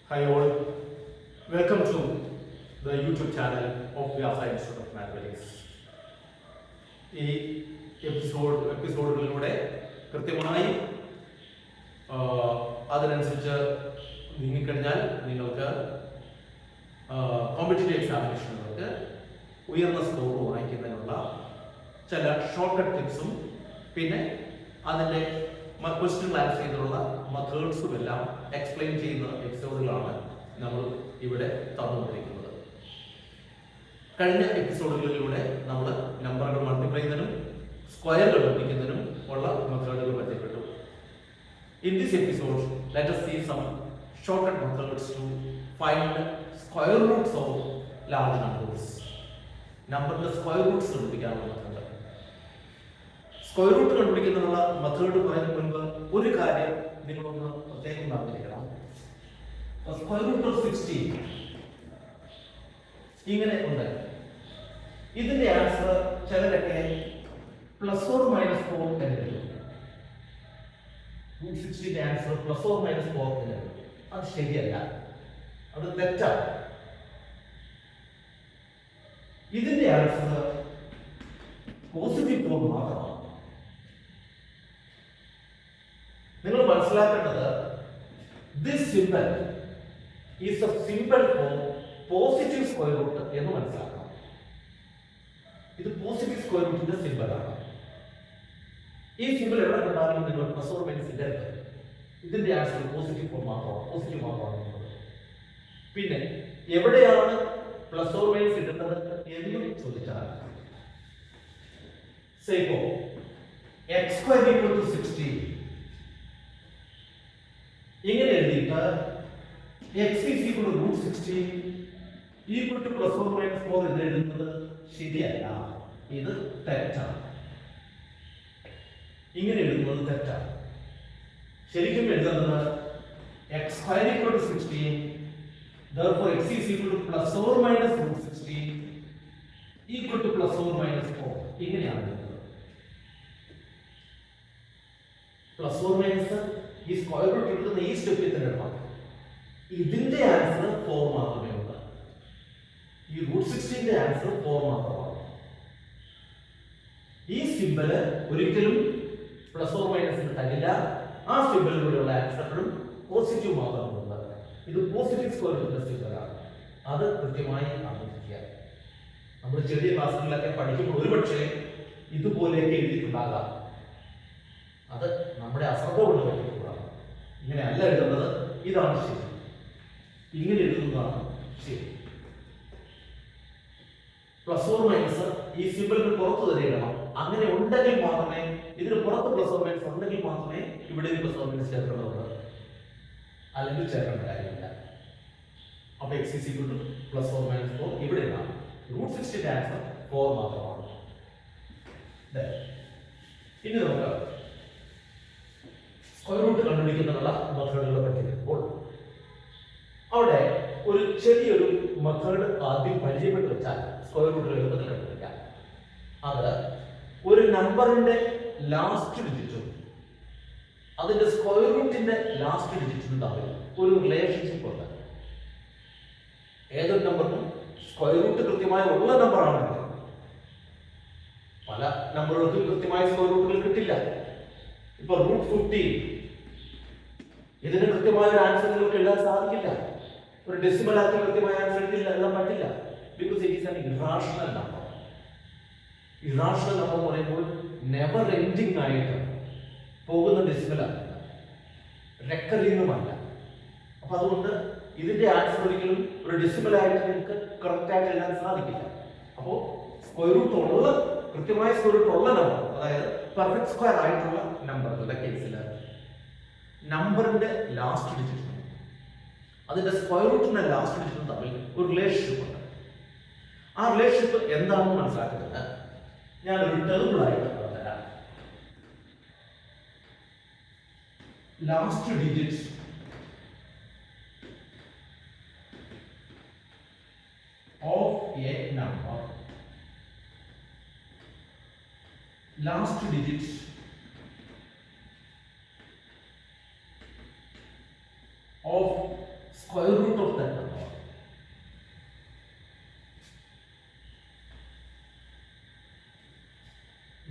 Hi all, welcome to the YouTube channel of Vyasa Institute of Mathematics. ഈ എപ്പിസോഡുകളിലൂടെ കൃത്യമായി അതിനനുസരിച്ച് നീങ്ങിക്കഴിഞ്ഞാൽ നിങ്ങൾക്ക് കോമ്പറ്റീറ്റീവ് എക്സാമിനേഷനുകൾക്ക് ഉയർന്ന സ്കോർ വാങ്ങിക്കുന്നതിനുള്ള ചില ഷോർട്ട് കട്ട് ടിപ്സും പിന്നെ അതിൻ്റെ ക്വസ്റ്റ്യൻ ആൻസർ ചെയ്തിട്ടുള്ള മെത്തേഡ്സും എല്ലാം എക്സ്പ്ലെയിൻ ചെയ്യുന്ന എപ്പിസോഡുകളാണ് നമ്മൾ ഇവിടെ തന്നുകൊണ്ടിരിക്കുന്നത്. കഴിഞ്ഞ എപ്പിസോഡുകളിലൂടെ നമ്മൾ നമ്പറുകൾ മൾട്ടിപ്ലൈ ചെയ്യുന്നതിനും സ്ക്വയറുകൾ കണ്ടുപിടിക്കുന്നതിനും ഉള്ള മെത്തേഡുകൾ പരിചയപ്പെട്ടു. In this episode, let us see some shortcut methods to find square roots of large numbers. നമ്പറിന്റെ സ്ക്വയർ റൂട്ട്സ് കണ്ടുപിടിക്കാനുള്ള മെത്തേഡ്. സ്ക്വയർ റൂട്ട് കണ്ടുപിടിക്കുന്നതിനുള്ള മെത്തേഡ് പറയുന്നതിന് മുൻപ് ഒരു കാര്യം നിങ്ങളൊന്ന് പ്രത്യേകം അറിഞ്ഞിരിക്കണം. സ്ക്വയർ റൂട്ട് ഓഫ് 16 ഇങ്ങനെ ഉണ്ട്. ഇതിന്റെ ആൻസർ ചിലരൊക്കെ പ്ലസ് ഓർ മൈനസ് 4 എന്ന് എഴുതും. Root 16 answer plus or minus 4 എന്ന് എഴുതും. അത് ശരിയല്ല, അത് തെറ്റാണ്. ഇതിന്റെ ആൻസർ പോസിറ്റീവ് 4 മാത്രമാണ്. നിങ്ങൾ മനസ്സിലാക്കേണ്ടത് this symbol is a symbol for positive square root എന്ന് മനസ്സിലാക്കണം. ഇത് പോസിറ്റീവ് സ്ക്വയർ റൂട്ടിന്റെ സിംബലാണ്. ഈ സിംബൽ എവിടെ കണ്ടാലും നിങ്ങൾ പ്ലസ് ഓർ മൈനസ് ഇടരുത്. ഇതിന്റെ ആൻസർ പോസിറ്റീവ് 4 മാത്രമാണ്, പോസിറ്റീവ് മാത്രമാണ്. പിന്നെ എവിടെയാണ് പ്ലസ് ഓർ മൈനസ് ഇടുന്നത് എന്നും ചോദിച്ചാൽ സേപ്പോ എക്സ് സ്ക്വയർ ഈക്വൽ ടു 16 ഇങ്ങനെ എഴുതിയിട്ട് x is equal to root 16 equal to plus or minus 4 എന്ന് എഴുതുന്നത് ശരിയല്ല, ഇത് തെറ്റാണ്. ഇങ്ങനെ എഴുതുന്നത് തെറ്റാണ്. ശരിക്കും എഴുതുന്നത് x square equal to 16 therefore x is equal to plus or minus root 16 equal to plus or minus 4 ഇങ്ങനെയാണ് എഴുതുന്നത്. പ്ലസ് ഓർ മൈനസ് ഈ സ്ക്വയർ റൂട്ട് എടുക്കുന്ന ഈ സ്റ്റെപ്പിൽ തന്നെ ഇടണം. ഇതിന്റെ ആൻസർ 4 മാത്രമേ ഉള്ളൂ. ഈ റൂട്ട് 16ന്റെ ആൻസർ 4 മാത്രമാണ്. ഈ സിംബല് ഒരിക്കലും പ്ലസ് ഓർ മൈനസിന് തരില്ല. ആ സിംബലിലൂടെയുള്ള ആൻസറും പോസിറ്റീവ് മാത്രമാണ്. ഇത് പോസിറ്റീവ് സ്ക്വയർ റൂട്ടിന്റെ സിംബലാണ്. അത് കൃത്യമായി അറിഞ്ഞിരിക്കുക. നമ്മൾ ചെറിയ ക്ലാസ്സുകളിലൊക്കെ പഠിക്കുമ്പോൾ ഒരുപക്ഷെ ഇതുപോലെയൊക്കെ എഴുതിയിട്ടുണ്ടാകാം. അത് നമ്മുടെ അശ്രദ്ധ കൊണ്ട് പറ്റിയിട്ടുള്ളതാണ്. ഇങ്ങനെ അല്ല എഴുതുന്നത്, ഇതാണ് ശരി. ഇങ്ങനെ എഴുതുന്നതാണ് ശരി. പ്ലസ് ഓർ മൈനസ് ഈ സിംബലിന് പുറത്ത് തന്നെ ഇടണം. അങ്ങനെ ഉണ്ടെങ്കിൽ മാത്രമേ, ഇതിന് പുറത്ത് പ്ലസ് ഓർ മൈനസ് ഉണ്ടെങ്കിൽ മാത്രമേ ഇവിടെ പ്ലസ് ഓർ മൈനസ് ചേർക്കേണ്ടതുള്ളൂ, അല്ലെങ്കിൽ ചേർക്കേണ്ട കാര്യമില്ല. അപ്പൊ X is equal to plus or minus 4 ഇവിടെ ഇടാം. റൂട്ട് 16ന്റെ ആൻസർ 4 മാത്രമാണ്. ഇനി നമുക്ക് സ്ക്വയർ റൂട്ട് കണ്ടുപിടിക്കുന്നതിനുള്ള മെത്തേഡുകളെ പറ്റിയപ്പോൾ അവിടെ ഒരു ചെറിയൊരു മെത്തേഡ് ആദ്യം പരിചയപ്പെട്ട് വെച്ചാൽ സ്ക്വയർ റൂട്ട് എളുപ്പത്തിൽ കണ്ടുപിടിക്കാം. അത് ഒരു നമ്പറിന്റെ ലാസ്റ്റ് ഡിജിറ്റും അതിന്റെ സ്ക്വയർ റൂട്ടിന്റെ ലാസ്റ്റ് ഡിജിറ്റും തമ്മിൽ ഒരു റിലേഷൻഷിപ്പ് ഉണ്ട്. ഏതൊരു നമ്പറിനും സ്ക്വയർ റൂട്ട് കൃത്യമായി ഉള്ള നമ്പറാണെങ്കിൽ പല നമ്പറുകൾക്കും കൃത്യമായ സ്ക്വയർ റൂട്ടുകൾ കിട്ടില്ല. ഇപ്പൊ റൂട്ട് 15 ഇതിന് കൃത്യമായ ഒരു ആൻസർ നിങ്ങൾക്ക് എഴുതാൻ സാധിക്കില്ല. ഒരു ഡെസിമൽ ആക്കി കൃത്യമായ ആൻസർ എഴുതാൻ പറ്റില്ല. Because it is an irrational number. Irrational number എന്ന് പറയുമ്പോൾ നെവർ എൻഡിങ് ആയിട്ട് പോകുന്ന ഡെസിമലല്ല, റെക്കറിങ്ങുമല്ല. അപ്പൊ അതുകൊണ്ട് ഇതിന്റെ ആൻസർ ഒരിക്കലും ഒരു ഡെസിമൽ ആയിട്ട് നിങ്ങൾക്ക് കറക്റ്റ് ആയിട്ട് എഴുതാൻ സാധിക്കില്ല. അപ്പോൾ സ്ക്വയർ റൂട്ട് ഉള്ള, കൃത്യമായ സ്ക്വയർ റൂട്ട് ഉള്ള നമ്പർ, അതായത് പെർഫെക്റ്റ് സ്ക്വയർ ആയിട്ടുള്ള നമ്പറുകളുടെ കേസിൽ നമ്പറിന്റെ ലാസ്റ്റ് ഡിജിറ്റും അതിന്റെ സ്ക്വയർ റൂട്ടിന്റെ ലാസ്റ്റ് ഡിജിറ്റും തമ്മിൽ ഒരു റിലേഷൻഷിപ്പ് ഉണ്ട്. ആ റിലേഷൻഷിപ്പ് എന്താണെന്ന് മനസ്സിലാക്കുന്നത് ഞാനൊരു ടേബിളായിട്ട് പറഞ്ഞുതരാം. last digits of a number, last digits of square root of that number.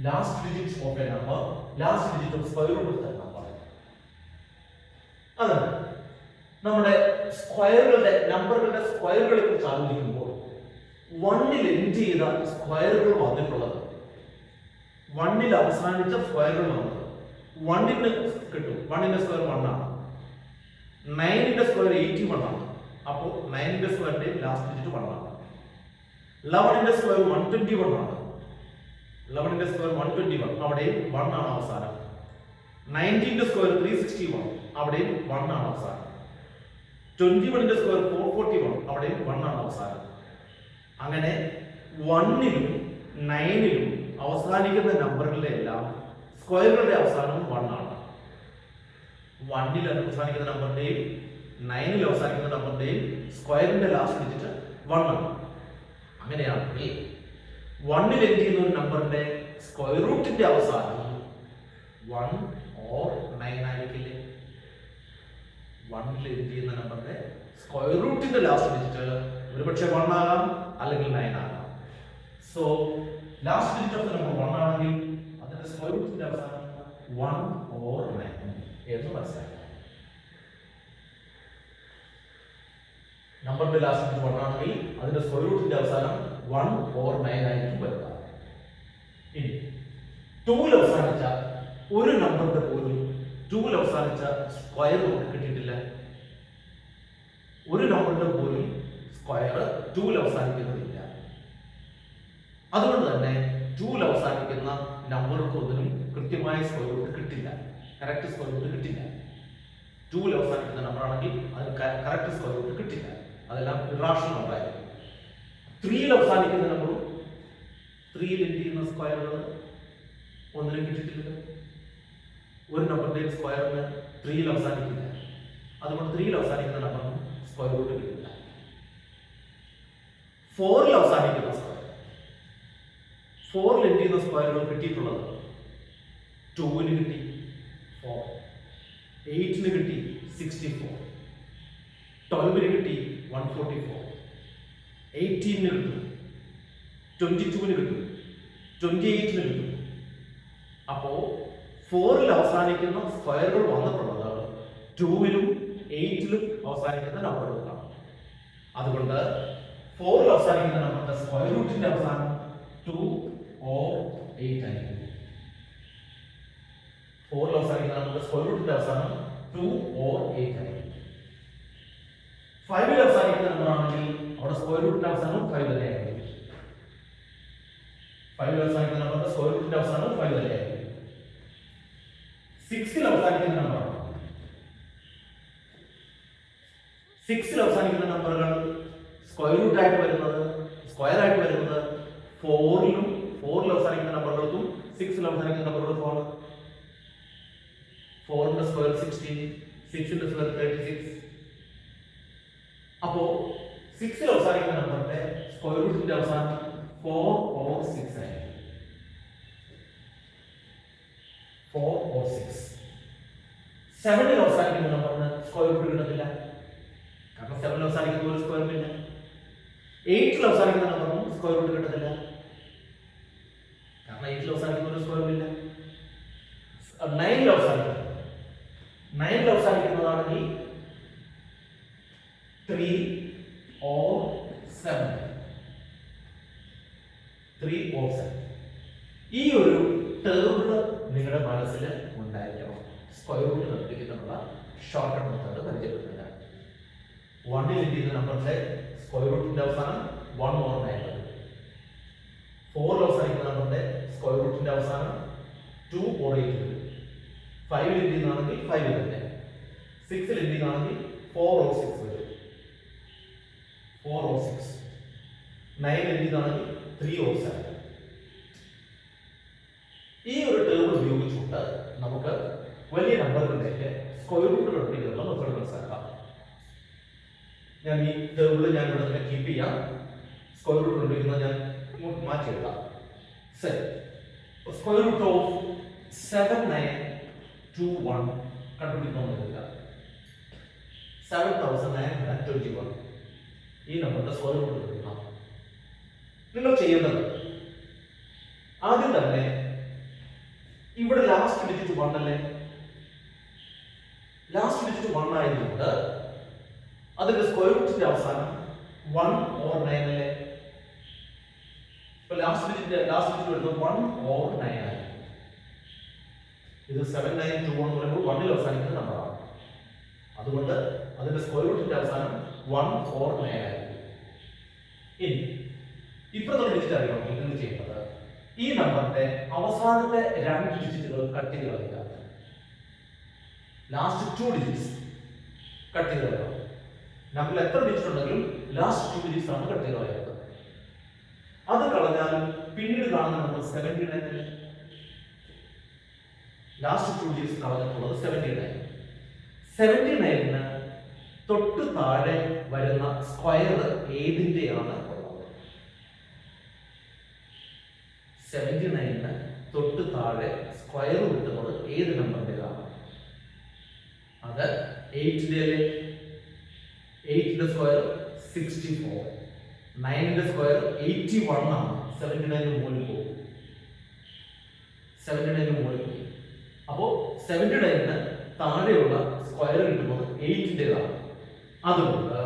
Last digit of a number, last digit of square root of that number. അതാണ് നമ്മുടെ സ്ക്വയറുകളുടെ നമ്പറുകളുടെ സ്ക്വയറുകളെ കുറിച്ച് ആലോചിക്കുമ്പോൾ 1ൽ എൻഡ് ചെയ്ത സ്ക്വയറുകൾ വന്നിട്ടുള്ളത്, 1ൽ അവസാനിച്ച സ്ക്വയറുകൾ വന്നത് 1ന് കിട്ടും. 1ന്റെ സ്ക്വയർ 1 ആണ്. 9ന്റെ സ്ക്വയർ 81 ആണ്. അപ്പോൾ 9ന്റെ സ്ക്വയറിന്റെ ലാസ്റ്റ് ഡിജിറ്റ് 1 ആണ്. 11ന്റെ സ്ക്വയർ 121 ആണ്. 11ന്റെ സ്ക്വയർ 121, അവിടെയും 1 ആണ് അവസാനം. 19ന്റെ സ്ക്വയർ 361, അവിടെയും 1 ആണ് അവസാനം. 21ന്റെ സ്ക്വയർ 441, അവിടെയും 1 ആണ് അവസാനം. അങ്ങനെ 1ലും 9ലും അവസാനിക്കുന്ന നമ്പറുകളുടെ എല്ലാം സ്ക്വയറുകളുടെ അവസാനം 1 ആണ്. 1ൽ അവസാനിക്കുന്ന നമ്പറിന്റെയും 9ൽ അവസാനിക്കുന്ന നമ്പറിന്റെയും സ്ക്വയറിന്റെ ലാസ്റ്റ് ഡിജിറ്റ് 1 ആണ്. അങ്ങനെയാണെങ്കിൽ 1ൽ എൻഡ് ചെയ്യുന്ന ഒരു നമ്പറിന്റെ സ്ക്വയർ റൂട്ടിന്റെ അവസാനം 1 or 9 ആയിരിക്കില്ലേ? 1ൽ എൻഡ് ചെയ്യുന്ന നമ്പറിന്റെ സ്ക്വയർ റൂട്ടിന്റെ ലാസ്റ്റ് ഡിജിറ്റ് ഒരുപക്ഷെ 1 ആകാം, അല്ലെങ്കിൽ 9 ആകാം. So last digit of number 1 ആണെങ്കിൽ അതിന്റെ സ്ക്വയർ റൂട്ടിന്റെ അവസാനം 1 or 9 എന്ന് മനസ്സിലാക്കാം. നമ്പറിന്റെ ലാസ്റ്റ് ഡിജിറ്റ് 1 ആണെങ്കിൽ അതിന്റെ സ്ക്വയർ റൂട്ടിന്റെ അവസാനം 1 or 9 ആയിരിക്കും വരുക. ഇനി 2ൽ അവസാനിച്ച ഒരു നമ്പറിന്റെ പോലും 2ൽ അവസാനിച്ച സ്ക്വയർ നമുക്ക് കിട്ടിയിട്ടില്ല. ഒരു നമ്പറിന്റെ പോലും സ്ക്വയർ 2ൽ അവസാനിക്കുന്നില്ല. അതുകൊണ്ട് തന്നെ 2ൽ അവസാനിക്കുന്ന നമ്പർക്ക് ഒന്നിനും കൃത്യമായ സ്ക്വയർ റൂട്ട് കിട്ടില്ല, കറക്റ്റ് സ്ക്വയർ റൂട്ട് കിട്ടില്ല. 2ൽ അവസാനിക്കുന്ന നമ്പർ ആണെങ്കിൽ അതിന് കറക്റ്റ് സ്ക്വയർ റൂട്ട് കിട്ടില്ല, അതെല്ലാം ഇറാഷണൽ നമ്പറായിരിക്കും. 3ൽ അവസാനിക്കുന്ന നമ്പറും 3ൽ എൻഡ് ചെയ്യുന്ന സ്ക്വയറുകൾ ഒന്നിനും കിട്ടിയിട്ടില്ല. ഒരു നമ്പറിന്റെ സ്ക്വയറിന് 3ൽ അവസാനിക്കില്ല. അതുകൊണ്ട് 3ൽ അവസാനിക്കുന്ന നമ്പറിന് സ്ക്വയർ റൂട്ട് കിട്ടില്ല. 4ൽ അവസാനിക്കുന്ന സ്ക്വയർ, 4ൽ എൻഡ് ചെയ്യുന്ന സ്ക്വയറുകൾ കിട്ടിയിട്ടുള്ളത് 2ന് കിട്ടി 4, 8ന് കിട്ടി 64, 12ന് കിട്ടി 144, 18ന് കിട്ടും, 22ന് കിട്ടും, 28ന് കിട്ടും. അപ്പോ 4ൽ അവസാനിക്കുന്ന സ്ക്വയറുകൾ വന്നിട്ടുള്ളത് 2ലും 8ലും അവസാനിക്കുന്ന നമ്പറുകളാണ്. അതുകൊണ്ട് 4ൽ അവസാനിക്കുന്ന നമ്പറിന്റെ സ്ക്വയർ റൂട്ടിന്റെ അവസാനം 2 or 8 ആയിരിക്കും. 4ൽ അവസാനിക്കുന്ന നമ്പറിന്റെ സ്ക്വയർ റൂട്ടിന്റെ അവസാനം 2 or 8 ആയിരിക്കും. 5ൽ അവസാനിക്കുന്ന നമ്പർ ആണെങ്കിൽ അവിടെ സ്ക്വയർ റൂട്ടിന്റെ അവസാനം 5 തന്നെയായിരിക്കും. 5ൽ അവസാനിക്കുന്ന നമ്പറിന്റെ സ്ക്വയർ റൂട്ടിന്റെ അവസാനം 5 തന്നെയായിരിക്കും. 6ൽ അവസാനിക്കുന്ന നമ്പറാണ്. 6ൽ അവസാനിക്കുന്ന നമ്പറുകൾ സ്ക്വയർ റൂട്ട് ആയിട്ട് വരുന്നത്, സ്ക്വയർ ആയിട്ട് വരുന്നത് 4ലും 4ൽ അവസാനിക്കുന്ന നമ്പറുകൾക്കും 6ൽ അവസാനിക്കുന്ന നമ്പറുകൾക്കും ആണ്. 4ന്റെ സ്ക്വയർ 16, 6ന്റെ സ്ക്വയർ 36. അപ്പോ 6ൽ അവസാനിക്കുന്ന നമ്പറിന്റെ സ്ക്വയർ റൂട്ടിന്റെ അവസാനം 4 or 6 ആയിരിക്കും. 4 or 6. 7ൽ അവസാനിക്കുന്ന നമ്പറിന് സ്ക്വയർ റൂട്ട് കിട്ടത്തില്ല, കാരണം 7ൽ അവസാനിക്കുന്ന ഒരു സ്ക്വയർ ഇല്ല. 8ൽ അവസാനിക്കുന്ന നമ്പറിനും സ്ക്വയർ റൂട്ട് കിട്ടത്തില്ല, കാരണം 8ൽ അവസാനിക്കുന്ന ഒരു സ്ക്വയർ ഇല്ല. 9ൽ അവസാനിക്കുന്നതാണെങ്കിൽ 3 or 7. 3 or 7. ഈ ഒരു ടേബിള് നിങ്ങളുടെ മനസ്സിൽ ഉണ്ടായിരിക്കണം. സ്ക്വയർ റൂട്ട് കണ്ടുപിടിക്കുന്നതിനുള്ള ഷോർട്ട് കട്ട് മെത്തേഡ് പരിചയപ്പെടുത്തുക. 1ൽ എൻഡ് ചെയ്യുന്ന നമ്പറിന്റെ സ്ക്വയർ റൂട്ടിന്റെ അവസാനം 1 or 9 ആണ്. 4ൽ അവസാനിക്കുന്ന നമ്പറിന്റെ സ്ക്വയർ റൂട്ടിന്റെ അവസാനം 2 or 8 ആണ്. 5ൽ എൻഡ് ചെയ്യുന്നതാണെങ്കിൽ 5 തന്നെ. 6ൽ എൻഡ് ചെയ്യുന്നതാണെങ്കിൽ 4 or 6 വരും. 4 or 6. 9ൽ എൻഡ് ചെയ്യുന്നതാണെങ്കിൽ 3 or 7. ഈ ഒരു ടേബിൾ ഉപയോഗിച്ചുകൊണ്ട് നമുക്ക് വലിയ നമ്പറുകളിലേക്ക് സ്ക്വയർ റൂട്ട് കണ്ടുപിടിക്കാനുള്ള മെത്തേഡ് മനസ്സിലാക്കാം. ഞാൻ ഈ ടേബിൾ ഞാൻ ഇവിടെ തന്നെ കീപ്പ് ചെയ്യാം. സ്ക്വയർ റൂട്ട് കണ്ടുപിടിക്കുന്നത് ഞാൻ ഇങ്ങോട്ട് മാറ്റി എഴുതാം. ശരി, സ്ക്വയർ റൂട്ട് ഓഫ് 7921 കണ്ടുപിടിക്കണമെന്ന് എഴുതുക. 7921. ഈ നമ്പറിന്റെ സ്ക്വയർ റൂട്ട് എടുക്കണം. നിങ്ങൾ ചെയ്യേണ്ടത് ആദ്യം തന്നെ ഇവിടെ ലാസ്റ്റ് ഡിജിറ്റ് 1 അല്ലേ, ലാസ്റ്റ് ഡിജിറ്റ് 1 ആയതുകൊണ്ട് അതിന്റെ സ്ക്വയർ റൂട്ടിന്റെ അവസാനം 1 or 9 അല്ലേ. ഇപ്പൊ ലാസ്റ്റ് ഡിജിറ്റ് വരുന്നത് 1 or 9 ആണ്. ഇത് 7921 എന്ന് പറയുമ്പോൾ 1 ൽ അവസാനിക്കുന്ന നമ്പറാണ്. അതുകൊണ്ട് അതിന്റെ സ്ക്വയർ റൂട്ടിന്റെ അവസാനം 1 or 9 ആയിരിക്കും. ഇനി ഇപ്പുറത്തെ ഡിജിറ്റ് അറിയണമെങ്കിൽ നിങ്ങൾ ചെയ്യേണ്ടത് ഈ നമ്പറിന്റെ അവസാനത്തെ 2 ഡിജിറ്റുകൾ കട്ട് ചെയ്ത് കളയുക. ലാസ്റ്റ് 2 ഡിജിറ്റ്സ് കട്ട് ചെയ്ത് കളയുക. നമ്പറിൽ എത്ര ഡിജിറ്റ് ഉണ്ടെങ്കിലും ലാസ്റ്റ് 2 ഡിജിറ്റ്സ് ആണ് കട്ട് ചെയ്ത് കളയുന്നത്. അത് കളഞ്ഞാൽ പിന്നീട് കാണുന്ന നമ്പർ 79. ലാസ്റ്റ് 2 ഡിജിറ്റ്സ് കളഞ്ഞിട്ടുള്ളത് 79. 79ന് തൊട്ട് താഴെ വരുന്ന സ്ക്വയർ ഏതിന്റെയാണ്? 79ന് തൊട്ട് താഴെ സ്ക്വയർ കിട്ടുന്നത് ഏത് നമ്പറിന്റേതാണ്? അത് 8ന്റെ 8ന്റെ സ്ക്വയർ 64, 9ന്റെ സ്ക്വയർ 81 ആണ്. 79ന് മുകളിൽ പോകും. 79ന് മുകളിൽ പോകും. അപ്പോൾ 79ന് താഴെയുള്ള സ്ക്വയർ കിട്ടുന്നത് 8ന്റേതാണ്. അതുകൊണ്ട്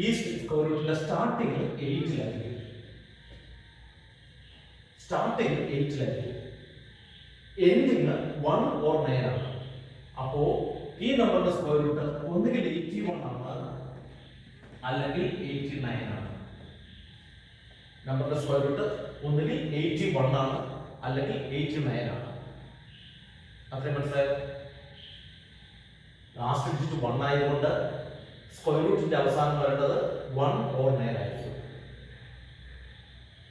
ഈ സ്ക്വയർ റൂട്ടിന്റെ സ്റ്റാർട്ടിങ് 8ലായിരിക്കും. സ്റ്റാർട്ടിങ് 8ലായിരിക്കും. എൻഡിങ് 1 or 9 ആണ്. അപ്പോ ഈ നമ്പറിന്റെ സ്ക്വയർ റൂട്ട് ഒന്നുകിൽ 81 ആണ് അല്ലെങ്കിൽ 89 ആണ്. നമ്പറിന്റെ സ്ക്വയർ റൂട്ട് ഒന്നുകിൽ 81 ആണ് അല്ലെങ്കിൽ 89 ആണ്. അത്രയും മനസ്സിലായോ? ലാസ്റ്റ് ഡിജിറ്റ് 1 ആയതുകൊണ്ട് സ്ക്വയർ റൂട്ടിന്റെ അവസാനം വരേണ്ടത് 1 or 9 ആയിരിക്കും.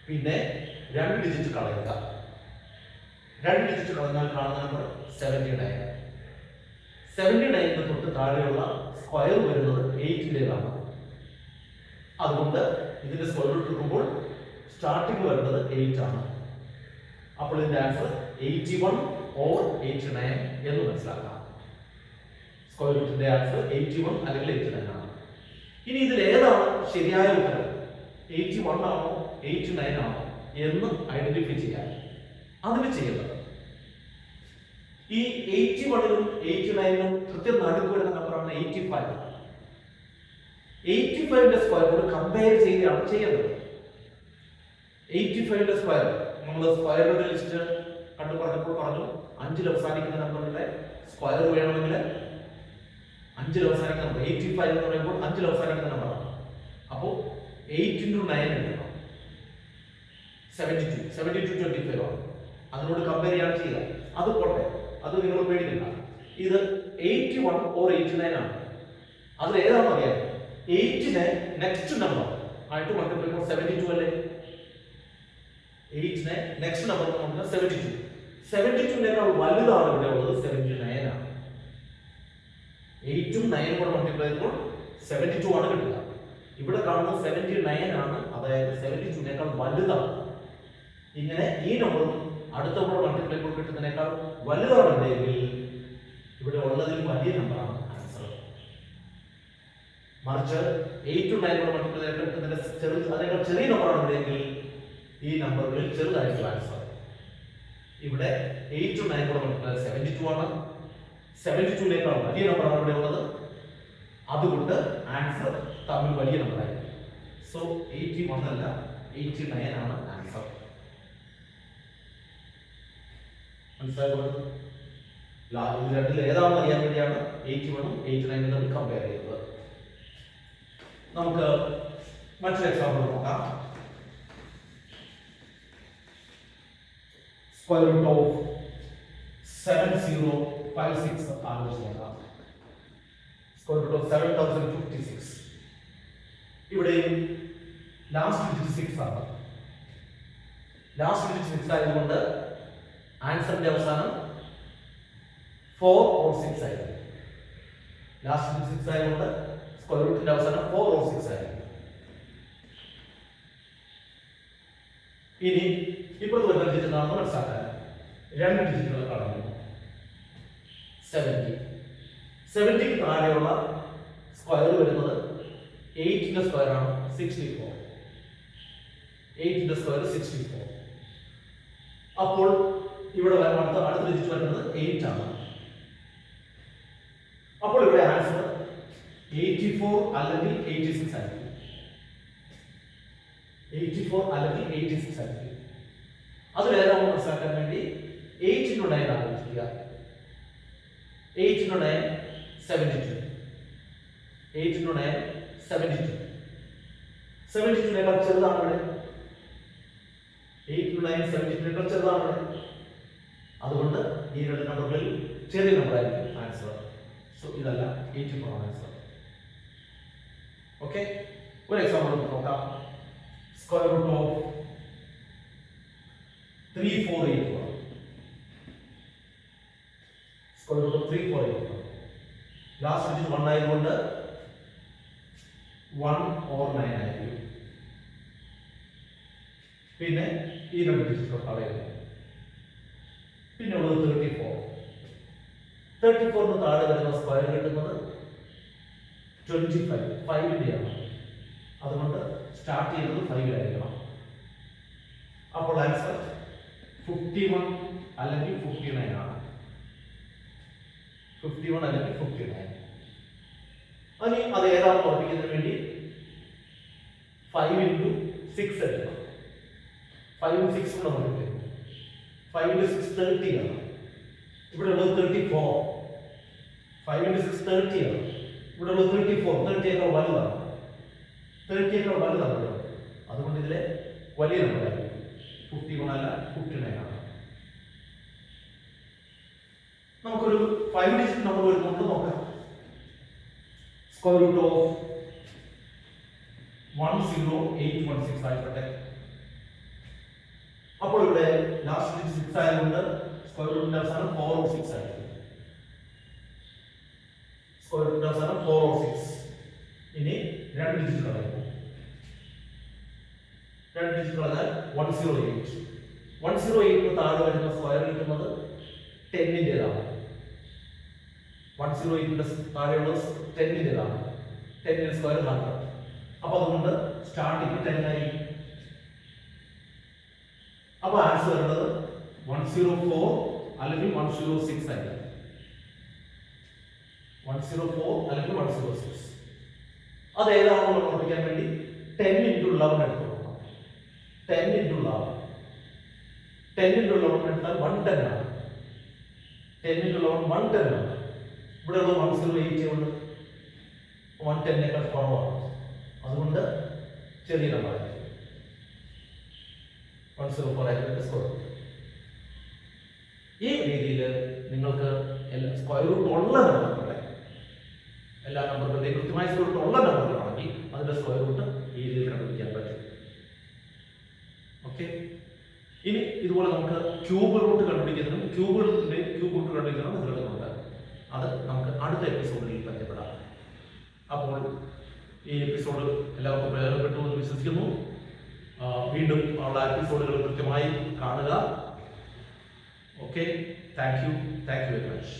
പിന്നെ 2 ഡിജിറ്റ് കളയുക. 2 ഡിജിറ്റ് കളഞ്ഞാൽ കാണുന്ന നമ്പർ 79. 79ന് തൊട്ട് താഴെയുള്ള സ്ക്വയർ വരുന്നത് 8ന്റേതാണ്. അതുകൊണ്ട് ഇതിന്റെ സ്ക്വയർ റൂട്ട് എടുക്കുമ്പോൾ സ്റ്റാർട്ടിംഗ് വരുന്നത് 8 ആണ്. അപ്പോൾ ഇതിന്റെ ആൻസർ 81 or 89 എന്ന് മനസ്സിലാക്കാം. സ്ക്വയർ റൂട്ടിന്റെ ആൻസർ 81 അല്ലെങ്കിൽ 89 ആണ്. ഇനി ഇതിൽ ഏതാണ് ശരിയായ ഉത്തരം? 81 ആണോ 89 ആണോ എന്ന് ഐഡന്റിഫൈ ചെയ്യാൻ അതിന് ചെയ്യുന്നത് ഈ 81നും 89നും കൃത്യം നടുക്ക് വരുന്ന നമ്പറാണ് 85. 85ന്റെ സ്ക്വയറോട് കമ്പയർ ചെയ്യുകയാണ് ചെയ്യുന്നത്. 85ന്റെ സ്ക്വയർ നമ്മൾ സ്ക്വയറുടെ ലിസ്റ്റ് കണ്ടു പറഞ്ഞപ്പോൾ പറഞ്ഞു 5ൽ അവസാനിക്കുന്ന നമ്പറിന്റെ സ്ക്വയർ വേണമെങ്കിൽ 5ൽ അവസാനിക്കുന്ന നമ്പർ 85 എന്ന് പറയുമ്പോൾ 5ൽ അവസാനിക്കുന്ന നമ്പറാണ്. അപ്പോൾ 8 into 9 എടുക്കണം. 72 25 ആണ്. അതിനോട് കമ്പയർ ചെയ്യാണ് ചെയ്യുക. അത് പോട്ടെ, അത് നിങ്ങൾ പേടിക്കണ്ട. ഇത് 81 or 89 ആണ്. അതിൽ ഏതാണെന്ന് അറിയാം? 8നെ നെക്സ്റ്റ് നമ്പർ ആയിട്ട് മൾട്ടിപ്ലൈ ചെയ്യുമ്പോൾ 72 അല്ലേ? 8നെ നെക്സ്റ്റ് നമ്പർ 72. 72നേക്കാൾ വലുതാണ് ഇവിടെ ഉള്ളത് 79 ആണ്. 8ഉം 9ഉം കൂടെ മൾട്ടിപ്ലൈ ചെയ്യുമ്പോൾ 72 ആണ് കിട്ടുക. ഇവിടെ കാണുന്നത് 79 ആണ്, അതായത് 72നേക്കാൾ വലുതാണ്. ഇങ്ങനെ ഈ നമ്പറും അടുത്ത കൂടെ മൾട്ടിപ്ലൈ ചെയ്യുമ്പോൾ കിട്ടുന്നതിനേക്കാൾ വലുതാണെന്നുണ്ടെങ്കിൽ ഇവിടെ ഉള്ളതിൽ വലിയ നമ്പറാണ് ആൻസർ. മറിച്ച് 8ഉം 9ഉം കൂടെ മൾട്ടിപ്ലൈ ചെയ്യുമ്പോൾ കിട്ടുന്നതിന്റെ അതിനേക്കാൾ ചെറിയ നമ്പറാണെന്നുണ്ടെങ്കിൽ ഈ നമ്പറുകളിൽ ചെറുതായിരിക്കും ആൻസർ. ഇവിടെ 8ഉം 9ഉം കൂടെ മൾട്ടിപ്ലൈ 72 ആണ്. 72നേക്കാൾ വലിയ നമ്പറാണ് ഇവിടെ ഉള്ളത്. അതുകൊണ്ട് ആൻസർ തമ്മിൽ വലിയ നമ്പറായിരിക്കും. സോ 81 അല്ല 89 ആണ് ആൻസർ. മനസ്സിലായോ? ഇത് രണ്ടിൽ ഏതാണെന്ന് അറിയാൻ വേണ്ടിയാണ് 81ഉം 89ഉം തമ്മിൽ കമ്പയർ ചെയ്യുന്നത്. നമുക്ക് മറ്റൊരു എക്സാമ്പിൾ നോക്കാം. സ്ക്വയർ റൂട്ട് ഓഫ് 7056 ആലോചിച്ച് നോക്കാം. Square root of 7056. ഇവിടെയും ലാസ്റ്റ് ഡിജിറ്റ് 6 ആണ്. ലാസ്റ്റ് ഡിജിറ്റ് 6 ആയതുകൊണ്ട് ആൻസറിന്റെ അവസാനം 4 or 6 ആയിരിക്കും. ലാസ്റ്റ് ഡിജിറ്റ് 6 ആയതുകൊണ്ട് സ്ക്വയർ റൂട്ടിന്റെ അവസാനം 4 or 6 ആയിരിക്കും. ഇനി ഇപ്പോഴത്തെ വരുന്ന ഡിജിറ്റ് എന്താണെന്ന് മനസ്സിലാക്കാൻ 2 ഡിജിറ്റുകൾ കളഞ്ഞു. 70. 70ക്ക് താഴെയുള്ള സ്ക്വയർ വരുന്നത് 8ന്റെ സ്ക്വയർ ആണ് 64. 8ന്റെ സ്ക്വയർ 64. അപ്പോൾ ഇവിടെ അടുത്ത ഡിജിറ്റ് വരുന്നത് 8 ആണ്. അപ്പോൾ ഇവിടെ ആൻസർ 84 അല്ലെങ്കിൽ 86 ആയിരിക്കും. 84 അല്ലെങ്കിൽ 86 ആയിരിക്കും. അത് വേറെ മനസ്സിലാക്കാൻ വേണ്ടി 8 into 9 ആലോചിക്കുക. 8 into 9 72. 8 into 9 72. 72 ചെറുതാണ് ഇവിടെ. 8 into 9 72 ചെറുതാണ് ഇവിടെ. അതുകൊണ്ട് ഈ രണ്ട് നമ്പറുകളിൽ ചെറിയ നമ്പർ ആയിരിക്കും ആൻസർ. സോ ഇതല്ല 84 ആണ് ആൻസർ. ഓക്കെ, ഒരു എക്സാമ്പിൾ നോക്കാം. Square root of 348. Square root of 348. Last digit 1 ആയതുകൊണ്ട് 1 or 9 ആയിരിക്കും. പിന്നെ ഈ രണ്ട് ഡിജിറ്റ് കളയുന്നു. പിന്നെ ഉള്ളത് 34. 34ന് താഴെ വരുന്ന സ്ക്വയർ കിട്ടുന്നത് 25. 5ന്റെ ആണ്. അതുകൊണ്ട് സ്റ്റാർട്ട് ചെയ്യുന്നത് 5 ആയിരിക്കണം. അപ്പോൾ ആൻസർ 51 അല്ലെങ്കിൽ 59 ആണ്. 51 അല്ലെങ്കിൽ 59. ഇനി അത് ഏതാണെന്ന് ഓർമ്മിക്കുന്നതിന് വേണ്ടി 5 into 6 എടുക്കണം. 5 ഉം 6 കൂടെ നോക്കില്ലേ, 5 into 6 30 ആണ്. ഇവിടെ ഉള്ളത് 34. 5 into 6 30 ആണ്. ഇവിടെ ഉള്ളത് 34. 30 വലുതാണ്. 30 വലുതാണ്. അതുകൊണ്ട് ഇതിലെ വലിയ നമ്പറായിരിക്കും. 51 അല്ല 59 ആണ്. നമുക്കൊരു 5 ഡിജിറ്റ് നമ്പർ വരുന്നുണ്ട് നോക്കാം. സ്ക്വയർ റൂട്ട് ഓഫ് 10816 ആയിക്കോട്ടെ. അപ്പോൾ ഇവിടെ ലാസ്റ്റ് ഡിജിറ്റ് 6 ആയതുകൊണ്ട് സ്ക്വയർ റൂട്ടിന്റെ അവസാനം 406 ആയിരിക്കും. സ്ക്വയർ റൂട്ടിന്റെ അവസാനം 406. ഇനി രണ്ട് ഡിജിറ്റ് കളയുന്നു. രണ്ട് ഡിജിറ്റ് കളഞ്ഞാൽ 108. 108ന് താഴെ വരുന്ന സ്ക്വയർ കിട്ടുന്നത് 10ന്റേതാണ്. 108ന്റെ താഴെയുള്ള 10ന്റേതാണ്. 10ന്റെ സ്ക്വയർ 100. അപ്പൊ അതുകൊണ്ട് സ്റ്റാർട്ടിങ് 10 ആയിരിക്കും. അപ്പൊ ആൻസർ വരുന്നത് 104 അല്ലെങ്കിൽ 106 ആയിരിക്കും. 104 അല്ലെങ്കിൽ 106. അത് ഏതാണെന്ന് ഓർമ്മിക്കാൻ വേണ്ടി 10 into 11 എടുത്തു നോക്കാം. 10 into 11. 10 into 11 എടുത്താൽ 110 ആണ്. 10 into 11 110 ആണ്. ഇവിടെ ഉള്ള 108 ഉണ്ട്. 110നേക്കാൾ കുറവാണ്. അതുകൊണ്ട് ചെറിയ നമ്പറായിരിക്കും. 104 ആയിരിക്കും സ്ക്വയർ റൂട്ട്. ഈ രീതിയിൽ നിങ്ങൾക്ക് സ്ക്വയർ റൂട്ട് ഉള്ള നമ്പറുകളെ, എല്ലാ നമ്പറുകളുടെയും കൃത്യമായ സ്ക്വയർ റൂട്ട് ഉള്ള നമ്പറുകളാണെങ്കിൽ അതിന്റെ സ്ക്വയർ റൂട്ട് ഈ രീതിയിൽ കണ്ടുപിടിക്കാൻ പറ്റും. ഓക്കെ, ഇനി ഇതുപോലെ നമുക്ക് ക്യൂബ് റൂട്ട് കണ്ടുപിടിക്കുന്നതും ക്യൂബ് റൂട്ട് കണ്ടുപിടിക്കുന്നതും ഇതിലുണ്ട്. അത് നമുക്ക് അടുത്ത എപ്പിസോഡിൽ പരിചയപ്പെടാം. അപ്പോൾ ഈ എപ്പിസോഡ് എല്ലാവർക്കും പ്രയോജനപ്പെട്ടു എന്ന് വിശ്വസിക്കുന്നു. വീണ്ടും ഉള്ള എപ്പിസോഡുകൾ കൃത്യമായി കാണുക. Okay, thank you very much.